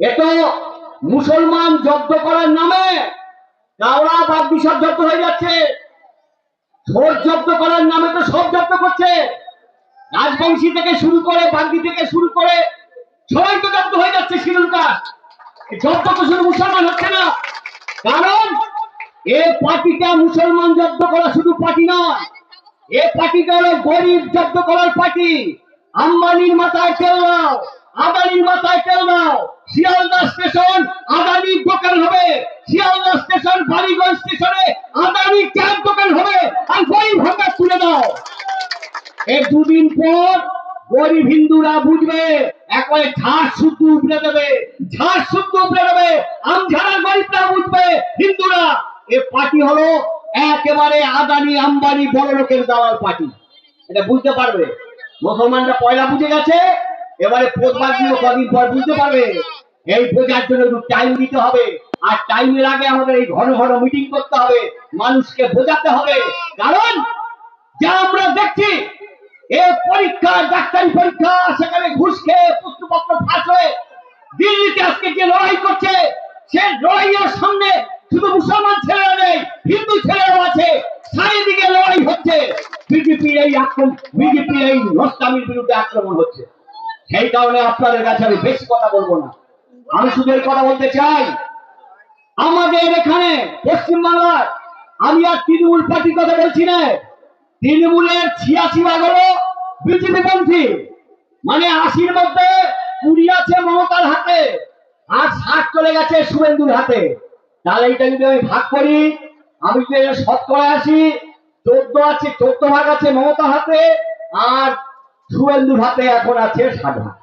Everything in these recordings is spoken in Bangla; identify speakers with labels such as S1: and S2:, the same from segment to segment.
S1: এ তো মুসলমান জব্দ করার নামে কাওড়া বাগদি সব জব্দ হয়ে যাচ্ছে। ছোট জব্দ করার নামে তো সব জব্দ করছে। রাজবংশী থেকে শুরু করে বাগদি থেকে শুরু করে সবাই তো জব্দ হয়ে যাচ্ছে। শিডিউল কাস্ট জব্দ তো শুধু মুসলমান হচ্ছে না, কারণ এ পার্টিটা মুসলমান জব্দ করা শুধু পার্টি নয়, এ পার্টিটা হলো গরিব জব্দ করার পার্টি। আম্বানির মাথায় তেল দাও, আদানির মাথায় তেল দাও। শিয়ালদা স্টেশন আদানির দোকান হবে, শিয়ালদা স্টেশন বালিগঞ্জ স্টেশনে আদানির চার দোকান হবে, আর গরিব ভাতা তুলে দাও। এই দুদিন পর গরিব হিন্দুরা বুঝবে, একবারে ঝাড় শুদ্ধ উপড়ে দেবে, ঝাড় শুদ্ধ উপড়ে দেবে। আমঝাড়ার গরিবরা বুঝবে হিন্দুরা এ পার্টি হলো একেবারে আদানি আম্বানি বড় লোকের দালাল পার্টি। এটা বুঝতে পারবে। মুসলমানরা পয়লা বুঝে গেছে, এবারে পোতবাদীও কদিন পর বুঝতে পারবে। এই বোঝার জন্য একটু টাইম দিতে হবে, আর টাইমের আগে আমাদের এই ঘন ঘন মিটিং করতে হবে, মানুষকে বোঝাতে হবে। কারণ যা আমরা দেখছি, এ পরীক্ষা, ডাক্তারি পরীক্ষা, সেখানে ঘুষ খেয়ে পুস্তপত্র ফাঁস হয়ে দিল্লিতে আজকে যে লড়াই করছে, সে লড়াইয়ের সামনে শুধু মুসলমান ছেলেরা নেই, হিন্দু ছেলেরাও আছে। চারিদিকে লড়াই হচ্ছে, বিজেপির এই আক্রমণ, বিজেপির এই নষ্টামির বিরুদ্ধে আক্রমণ হচ্ছে। সেই কারণে আপনাদের কাছে আমি বেশি কথা বলবো না, আমি শুধু এই কথা বলতে চাই, আমাদের এখানে পশ্চিমবাংলার, আমি আর তৃণমূল পার্টির কথা বলছি না, তৃণমূলের 86 হলো বিজেপি পন্থী, মানে 80-র মধ্যে 20 আছে মমতার হাতে, আর 60 চলে গেছে শুভেন্দুর হাতে। তাহলে এটা যদি আমি ভাগ করি, আমি যদি শতকরা আসি, 14 আছে, 14 ভাগ আছে মমতার হাতে, আর শুভেন্দুর হাতে এখন আছে 60 ভাগ।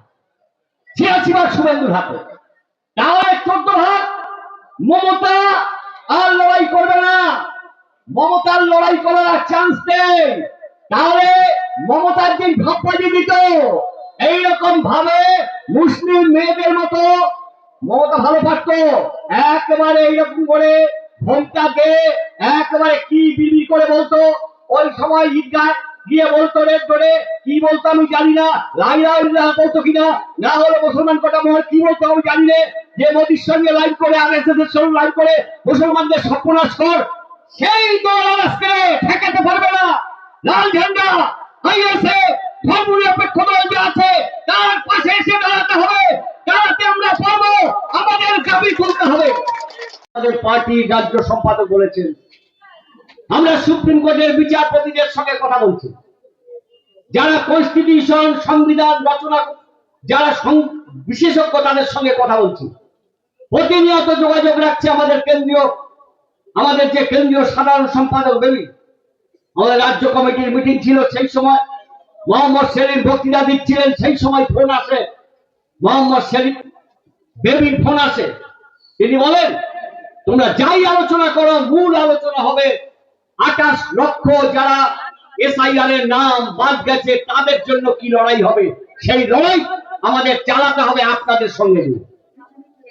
S1: 86 ভাগ শুভেন্দুর হাতে, তাহলে 14 ভাগ মমতা আর লড়াই করবে না, মমতার লড়াই করার চান্স নেই। তাহলে মমতার দিন ভাবপাটি দিত এইরকম ভাবে মুসলিম মেয়েদের মতো মমতা ভালো পারতো, একেবারে এইরকম করে ঘন্টাকে একেবারে কি বিড়ি করে বলতো। ওই সময় ঈদগাহ গিয়ে বলতো, রেড করে কি বলতো আমি জানি না, লাইলা বলতো কিনা, না হলে মুসলমান কটা মহল কি বলতো আমি জানি না, যে মোদির সঙ্গে লাইন করে আরএসএস এর সঙ্গে লাইন করে মুসলমানদের সর্বনাশ কর, সেই দল আজকে ঠেকাতে পারবে না। লাল ঝান্ডা আইএসএ ধর্মনিরপেক্ষ দল যে আছে তার পাশে এসে দাঁড়াতে হবে, দাঁড়াতে আমরা পারবো, আমাদের দাবি তুলতে হবে। আমাদের পার্টি রাজ্য সম্পাদক বলেছেন, আমরা সুপ্রিম কোর্টের বিচারপতিদের সঙ্গে কথা বলছি, যারা কনস্টিটিউশন সংবিধান রচনা, যারা বিশেষজ্ঞ তাদের সঙ্গে কথা বলছি, প্রতিনিয়ত যোগাযোগ রাখছে আমাদের যে কেন্দ্রীয় সাধারণ সম্পাদক বেবি, আমাদের রাজ্য কমিটির মিটিং ছিল, সেই সময় মোহাম্মদ সেলিম বক্তৃতা দিচ্ছিলেন, সেই সময় ফোন আসে, মোহাম্মদ সেলিম বেবির ফোন আসে, তিনি বলেন তোমরা যাই আলোচনা করো, মূল আলোচনা হবে 28 লক্ষ যারা এসআইআর এর নাম বাদ গেছে তাদের জন্য কি লড়াই হবে, সেই লড়াই আমাদের চালাতে হবে আপনাদের সঙ্গে।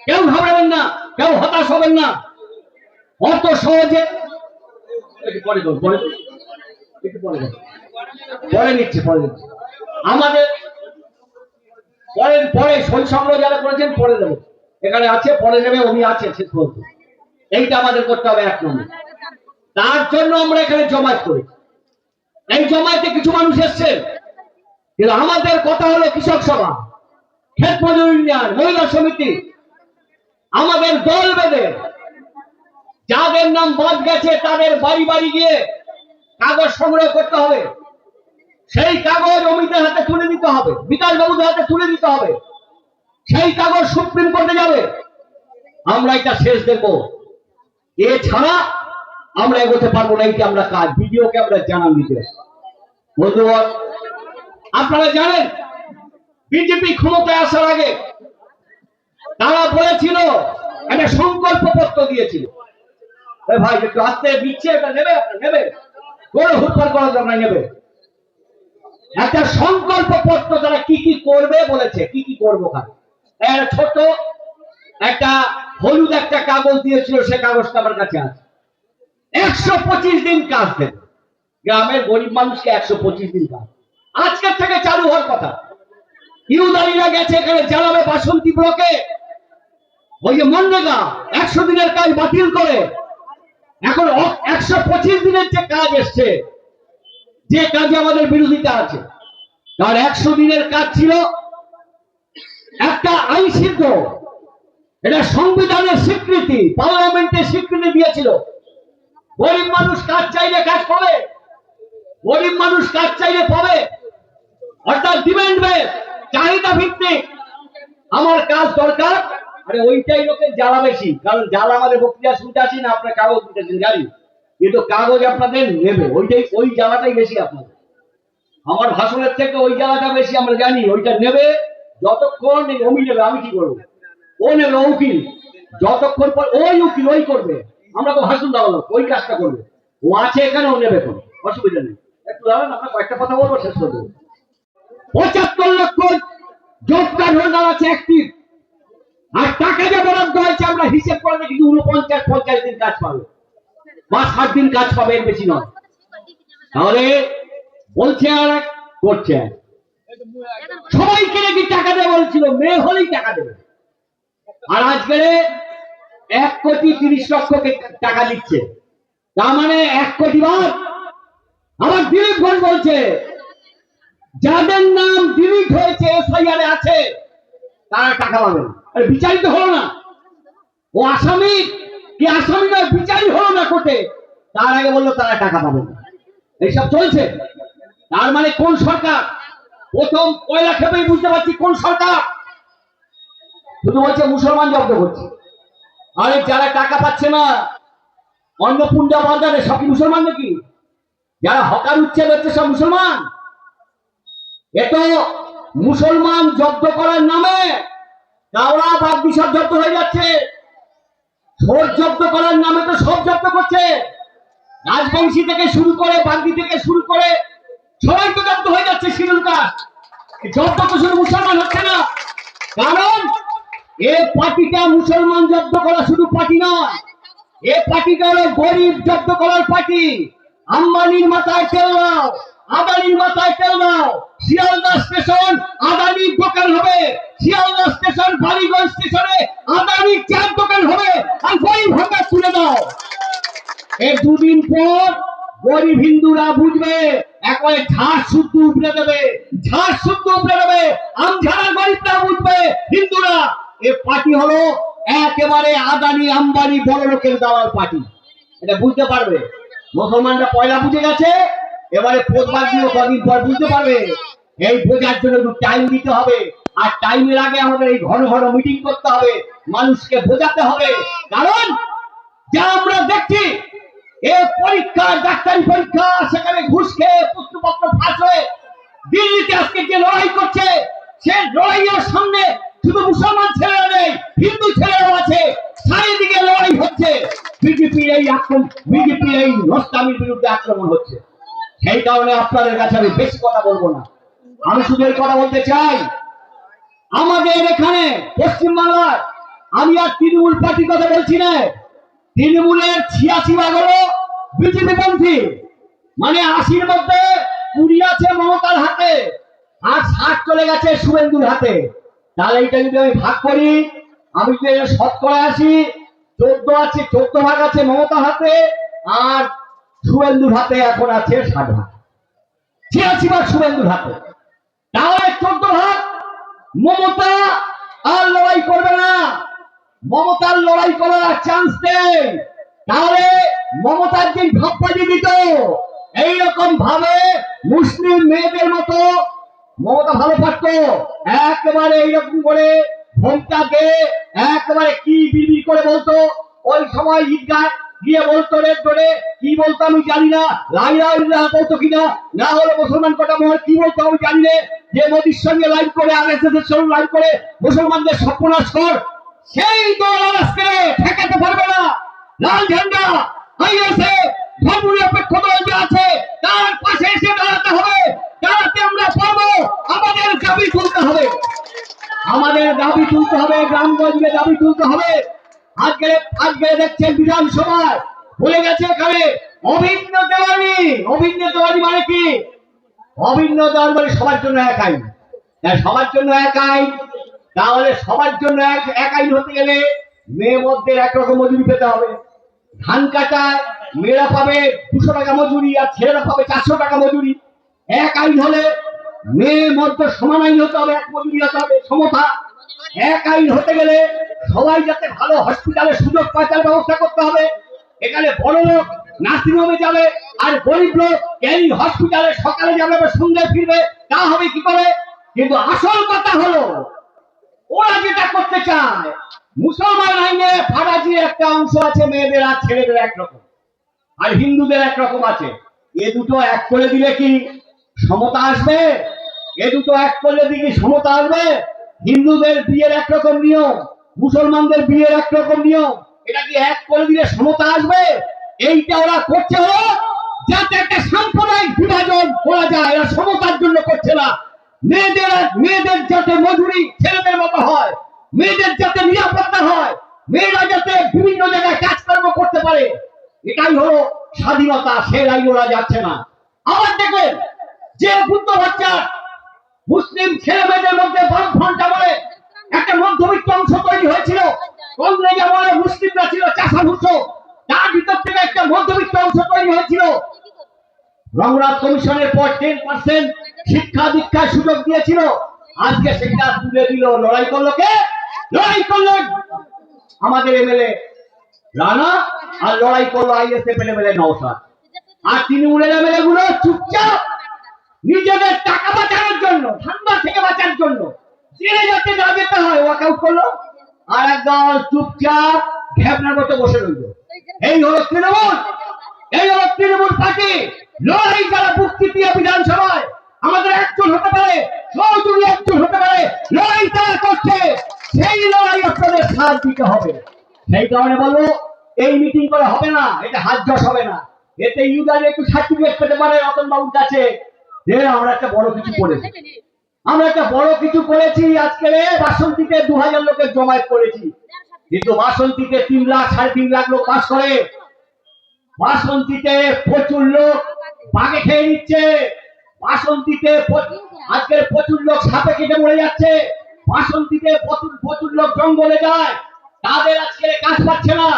S1: কেউ ঘাবড়াবেন না, কেউ হতাশ হবেন না, অত সহজে পরে নিচ্ছে আমাদের পরে সই সংগ্রহ যারা করেছেন পরে দেবো, এখানে আছে পরে নেবে, উনি আছে শেষ পর্যন্ত। এইটা আমাদের করতে হবে 1 নম্বর। তার জন্য আমরা এখানে জমায়েত করি। এই জমায়েতে কিছু মানুষ এসছেন, কিন্তু আমাদের কথা হলো কৃষক সভা, ক্ষেত মজুর ইউনিয়ন, মহিলা সমিতি, আমাদের দল বেঁধে যাদের নাম বাদ গেছে তাদের বাড়ি বাড়ি গিয়ে কাগজ সংগ্রহ করতে হবে, সেই কাগজ অমিতের হাতে তুলে দিতে হবে, বিকাশ বাবুদের হাতে তুলে দিতে হবে, সেই কাগজ সুপ্রিম কোর্টে যাবে, আমরা এটা শেষ দেখবো। এছাড়া আমরা এগোতে পারবো না, এইটা আমরা কাজ ভিডিওকে আমরা জানান দিতে। বন্ধুগণ, আপনারা জানেন বিজেপি ক্ষমতায় আসার আগে তারা বলেছিল, একটা সংকল্প পত্র দিয়েছিল, ভাই একটু আস্তে দিচ্ছে, এটা নেবে, নেবে কোনো হুটপাট করার জন্য নেবে, একটা সংকল্প পত্র তারা কি কি করবে বলেছে, কি কি করবো, ছোট একটা হলুদ একটা কাগজ দিয়েছিল, সে কাগজটা আমার কাছে আছে। 125 দিন কাজ দেবে, গ্রামের গরিব মানুষকে 125 দিন কাজ আজকের থেকে চালু হওয়ার কথা। ইউদারিরা গেছে, এখানে জ্বালাবে বাসন্তী ব্লকে, ওই যে মনরেগা 100 দিনের কাজ বাতিল করে এখন 125 দিনের যে কাজ এসছে, যে কাজে আমাদের বিরোধিতা আছে। কারণ 100 দিনের কাজ ছিল একটা আইন সিদ্ধ, এটা সংবিধানের স্বীকৃতি, পার্লামেন্টের স্বীকৃতি দিয়েছিল। গরিব মানুষ কাজ চাইলে কাজ পাবে, গরিব মানুষ কাজ চাইলে পাবে, অর্থাৎ ডিমান্ড বেস, চাহিদা ভিত্তিক। আমার কাজ দরকার, আরে ওইটাই লোকের জ্বালা বেশি। কারণ জ্বালা আমাদের বক্তৃতা শুনতে আসি না, আপনার কাগজ দিতেছেন জানি, কিন্তু কাগজ আপনাদের নেবে, ওইটাই, ওই জ্বালাটাই বেশি আপনাদের। আমার ভাষণের থেকে ওই জ্বালাটা বেশি, আমরা জানি ওইটা নেবে। যতক্ষণ অমি নেবে, আমি কি করবো, ও নেবে, উকিল যতক্ষণ পর ওই উকিল ওই করবে, আমরা তো ভাষণ দেওয়া লোক, ওই কাজটা করবে। ও আছে এখানে, ও নেবে, কোনো অসুবিধা নেই। একটু দাঁড়ান, আমরা কয়েকটা কথা বলবো, শেষ করে দেবো। 75 লক্ষ জব কার্ড হোল্ডার আছে অ্যাক্টিভ, আর টাকা যে বরাদ্দ হয়েছে আমরা হিসেব করে দেখি 49-50 দিন কাজ পাবে বা 60 দিন কাজ পাবে, এর বেশি নয়। তাহলে বলছে আর করছে, সবাইকে নাকি টাকা দেবে বলছিল, মেয়ে হলেই টাকা দেবে। আর আজকে 1,30,00,000 টাকা দিচ্ছে, তার মানে 1 কোটি বাদ। আবার দিলীপ ঘোষ বলছে যাদের নাম ডিলিট হয়েছে এফআইআর আছে তারা টাকা পাবে না। আরে বিচারিত হলো না, ও আসামি কি আসামি নয়, বিচারি হলো না কোর্টে, তার আগে বললো তারা টাকা পাবে না। এইসব চলছে। তার মানে কোন সরকার? প্রথম কয়লা খেপেই বুঝতে পারছি কোন সরকার। শুধু বলছে মুসলমান জব্দ করছে। আরে যারা টাকা পাচ্ছে না অন্নপূর্ণা বাজারে, সব মুসলমান নাকি? যারা হকার উচ্ছেদ হচ্ছে সব মুসলমান? এ তো মুসলমান জব্দ করার নামে কাওড়া বাগদি সব জব্দ হয়ে যাচ্ছে। ভোট জব্দ করার নামে তো সব জব্দ করছে। রাজবংশী থেকে শুরু করে, বাগদি থেকে শুরু করে সবাই তো জব্দ হয়ে যাচ্ছে। শিডিউল কাস্ট জব্দ তো শুধু মুসলমান হচ্ছে না, কারণ এ পার্টিটা মুসলমান জব্দ করা শুধু পার্টি নয়, এ পার্টিটা হলো গরিব জব্দ করার পার্টি। আম্বানির মাথায় তেল দাও, আদানির মাথায় তেল দাও। শিয়ালদা স্টেশন আদানির দোকান হবে, শিয়ালদা স্টেশন বালিগঞ্জ স্টেশনে আদানির চার দোকান হবে, আর গরিব ভাঙা তুলে দাও। এই দুদিন পর গরিব হিন্দুরা বুঝবে, একবারে ঝাড় শুদ্ধ উপড়ে দেবে, ঝাড় শুদ্ধ উপড়ে দেবে। আমঝাড়া গরিবরা বুঝবে হিন্দুরা এ পার্টি হলো একেবারে আদানি আম্বানি বড় লোকের দালাল পার্টি। এটা বুঝতে পারবে। মুসলমানরা পয়লা বুঝে গেছে, এবারে প্রতিবাদ দিয়ে কদিন পর বুঝতে পারবে। এই বোঝার জন্য একটু টাইম দিতে হবে, আর টাইমের আগে আমাদের এই ঘন ঘন মিটিং করতে হবে, মানুষকে বোঝাতে হবে। কারণ যা আমরা দেখছি, এ পরীক্ষা, ডাক্তারি পরীক্ষা, সেখানে ঘুষ খেয়ে পুত্রপত্র ফাঁস হয়ে দিল্লিতে আজকে যে লড়াই করছে, সে লড়াইয়ের সামনে শুধু মুসলমান ছেলেরা নেই, হিন্দু ছেলেরাও আছে। চারিদিকে লড়াই হচ্ছে, বিজেপির এই আক্রমণ, বিজেপির এই নষ্টামির বিরুদ্ধে আক্রমণ হচ্ছে। সেই কারণে আপনাদের কাছে আমি বেশি কথা বলবো না, আমি শুধু এই কথা বলতে চাই, আমাদের এখানে পশ্চিমবাংলার, আমি আর তৃণমূল পার্টির কথা বলছি না, তৃণমূলের 86 হলো বিজেপি পন্থী, মানে 80-র মধ্যে 20 আছে মমতার হাতে, আর 60 চলে গেছে শুভেন্দুর হাতে। তাহলে এইটা যদি আমি ভাগ করি, আমি যদি শতকরা আসি, 14 আছে, 14 ভাগ আছে মমতার হাতে, আর শুভেন্দুর হাতে এখন আছে 60 ভাগ, 86 ভাগ শুভেন্দুর হাতে। তাহলে 14 ভাগ মমতা আর লড়াই করবে না, মমতার লড়াই করার চান্স নেই। তাহলে মমতার যে ভাববাজি দিত, এইরকম ভাবে মুসলিম মেয়েদের মতো মমতা ভালো পারত, একেবারে এইরকম করে ঘোমটাকে একেবারে কি বিড়বিড় করে বলতো। ওই সময় ঈদগাহ গিয়ে বলতো, রে ধরে কি বলতো আমি জানি না, লাই লাই বলতো কিনা, না হলে মুসলমান কটা মহল কি বলতো আমি জানি না, যে মোদির সঙ্গে লাইভ করে, আরএসএস এর সঙ্গে লাইভ করে মুসলমানদের সর্বনাশ কর। সেই দল আজকে ঠেকাতে পারবে না। লাল ঝান্ডা আইএসএ ধর্মনিরপেক্ষ দল যে আছে তার পাশে এসে দাঁড়াতে হবে, দাঁড়াতে আমরা পারবো। আমাদের দাবি তুলতে হবে, আমাদের দাবি তুলতে হবে, গ্রামগঞ্জে দাবি তুলতে হবে। আজকে আজকে দেখছেন বিধানসভায় বলে গেছে এখানে অভিন্ন দেওয়ানি। অভিন্ন দেওয়ানি মানে কি? অভিন্ন দেওয়ানি মানে সবার জন্য এক আইন, সবার জন্য এক আইন। তাহলে সবার জন্য এক আইন হতে গেলে মেয়ে মধ্যে একরকম মজুরি পেতে হবে। ধান কাটায় মেয়েরা পাবে 200 টাকা মজুরি আর ছেলেরা পাবে 400 টাকা মজুরি। এক আইন হলে মেয়ে মধ্যে সমান আইন হতে হবে, এক মজুরি হতে হবে, সমতা। এক আইন হতে গেলে সবাই যাতে ভালো হসপিটালে সুযোগ পায় তার ব্যবস্থা করতে হবে। এখানে বড় লোক নার্সিং হোমে যাবে আর গরিব লোক এই হসপিটালে সকালে যাবে বা সন্ধ্যায় ফিরবে, তা হবে কি করে? কিন্তু আসল কথা হলো ওরা যেটা করতে চায়, মুসলমান আইনে ফারাজি একটা অংশ আছে, মেয়েদের আর ছেলেদের একরকম, আর হিন্দুদের একরকম আছে। এ দুটো এক করে দিলে কি সমতা আসবে? এ দুটো এক করলে কি সমতা আসবে? হিন্দুদের বিয়ের একরকম নিয়ম, মুসলমানদের বিয়ের একরকম নিয়ম, এটা কি এক করে দিলে সমতা আসবে? এইটা ওরা করছে হলো যাতে একটা সাম্প্রদায়িক বিভাজন করা যায়, এরা সমতার জন্য করছে না। মেয়েদের যাতে মজুরি ছেলেদের মতো হয়, মেয়েদের যাতে নিরাপত্তা হয়, মেয়েরা যাতে বিভিন্ন জায়গায় কাজকর্ম করতে পারে, এটাই হলো স্বাধীনতা। সে আইন ওরা যাচ্ছে না। আবার দেখবেন যে বুদ্ধ বাচ্চা মুসলিম ছেলে মেয়েদের মধ্যে বামফ্রন্ট আমলে একটা মধ্যবিত্ত অংশ তৈরি হয়েছিল, কংগ্রেস আমলে মুসলিমরা ছিল চাষাভূষ, তার ভিতর থেকে একটা মধ্যবিত্ত অংশ তৈরি হয়েছিল। রংরাজ কমিশনের পর 10% শিক্ষা দীক্ষার সুযোগ দিয়েছিল, আজকে সেটা তুলে দিল। লড়াই করলো কে? লড়াই করলো আমাদের এমএলএ রানা, আর লড়াই করলো আইএসএফ এমএলএ নওশাদ। আর তৃণমূলের এমএলএ গুলো চুপচাপ নিজেদের টাকা বাঁচানোর জন্য, ঠান্ডা থেকে বাঁচার জন্য জেলে যাতে না যেতে হয় ওয়াকআউট করলো, আর একদল চুপচাপ ঘেবনার মতো বসে রইল। এই হলো তৃণমূল, এই হলো তৃণমূল পার্টি। লড়াই যারা মুক্তি দিয়ে বিধানসভায় আমাদের একজন হতে পারে, সহযোগী একজন হতে পারে, লড়াই তারা করছে, সেই লড়াই আপনাদের সাথ দিতে হবে। সেই কারণে বলবো এই মিটিং করে হবে না, এটা হাত জস হবে না। এতে ইউজার একটু সার্টিফিকেট পেতে পারে রতন বাবুর কাছে যে আমরা একটা বড় কিছু করেছি, আমরা একটা বড় কিছু করেছি। আজকে বাসন্তীতে 2000 লোকের জমায়েত করেছি, কিন্তু বাসন্তীতে 3 লাখ 3.5 লাখ লোক বাস করে। বাসন্তীতে প্রচুর লোক বাঘে খেয়ে নিচ্ছে, বাসন্তীতে আজকে প্রচুর লোক সাপে কেটে মরে যাচ্ছে, বাসন্তীতে প্রচুর লোক জঙ্গলে যায়, তাদের আজকে কাজ পাচ্ছে না।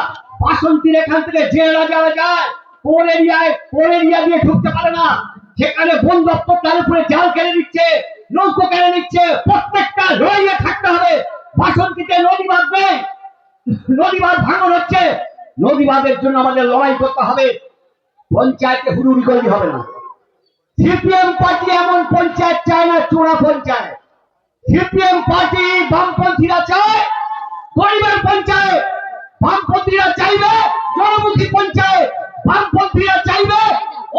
S1: বাসন্তীর এখান থেকে জেলা যাওয়া যায়, কোন এরিয়া দিয়ে ঢুকতে পারে না, সেখানে বন দপ্তর তার উপরে জাল কেড়ে নিচ্ছে, নৌকো কেড়ে নিচ্ছে। প্রত্যেকটা লড়াইয়ে থাকতে হবে। বাসন্তীতে নদী বাঁধ নেই, নদী বাঁধ ভাঙন হচ্ছে, নদী বাঁধের জন্য আমাদের লড়াই করতে হবে। পঞ্চায়েতে হুড়ুড়ি করলে হবে না। সিপিএম পার্টি এমন পঞ্চায়েত চায় না, চোরা পঞ্চায়েত। সিপিএম পার্টি বামপন্থীরা চায় গরিবের পঞ্চায়েত, বামপন্থীরা চাইবে জনমুখী পঞ্চায়েত, বামপন্থীরা চাইবে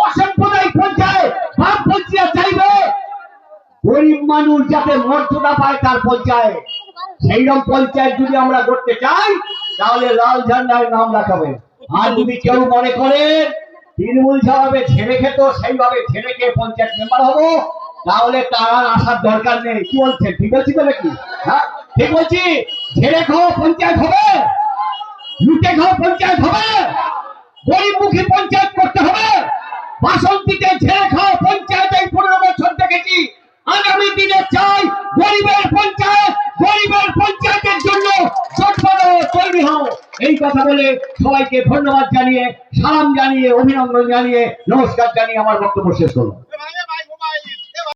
S1: অসাম্প্রদায়িক পঞ্চায়েত, বামপন্থীরা চাইবে গরিব মানুষ যাতে মর্যাদা পায় তার পঞ্চায়েত। সেইরকম পঞ্চায়েত যদি আমরা করতে চাই তাহলে লাল ঝান্ডার নাম রাখাবে। আর যদি কেউ মনে করেন তৃণমূল যেভাবে ছেড়ে খেত সেইভাবে ছেড়ে খেয়ে পঞ্চায়েত মেম্বার হবো, তাহলে তার আসার দরকার নেই। কি বলছেন? ঠিক বলছি তো নাকি? হ্যাঁ ঠিক বলছি। ছেড়ে খাওয়া পঞ্চায়েত হবে, লুটে খাওয়া পঞ্চায়েত হবে, গরিবমুখী পঞ্চায়েত করতে হবে। বাসন্তীতে ছেড়ে খাওয়া পঞ্চায়েত এই 15 বছর দেখেছি। আগামী দিনে চাই গরিবের পঞ্চায়েত, গরিবের পঞ্চায়েতের জন্য তৈরি হও। এই কথা বলে সবাইকে ধন্যবাদ জানিয়ে, সালাম জানিয়ে, অভিনন্দন জানিয়ে, নমস্কার জানিয়ে আমার বক্তব্য শেষ করলাম।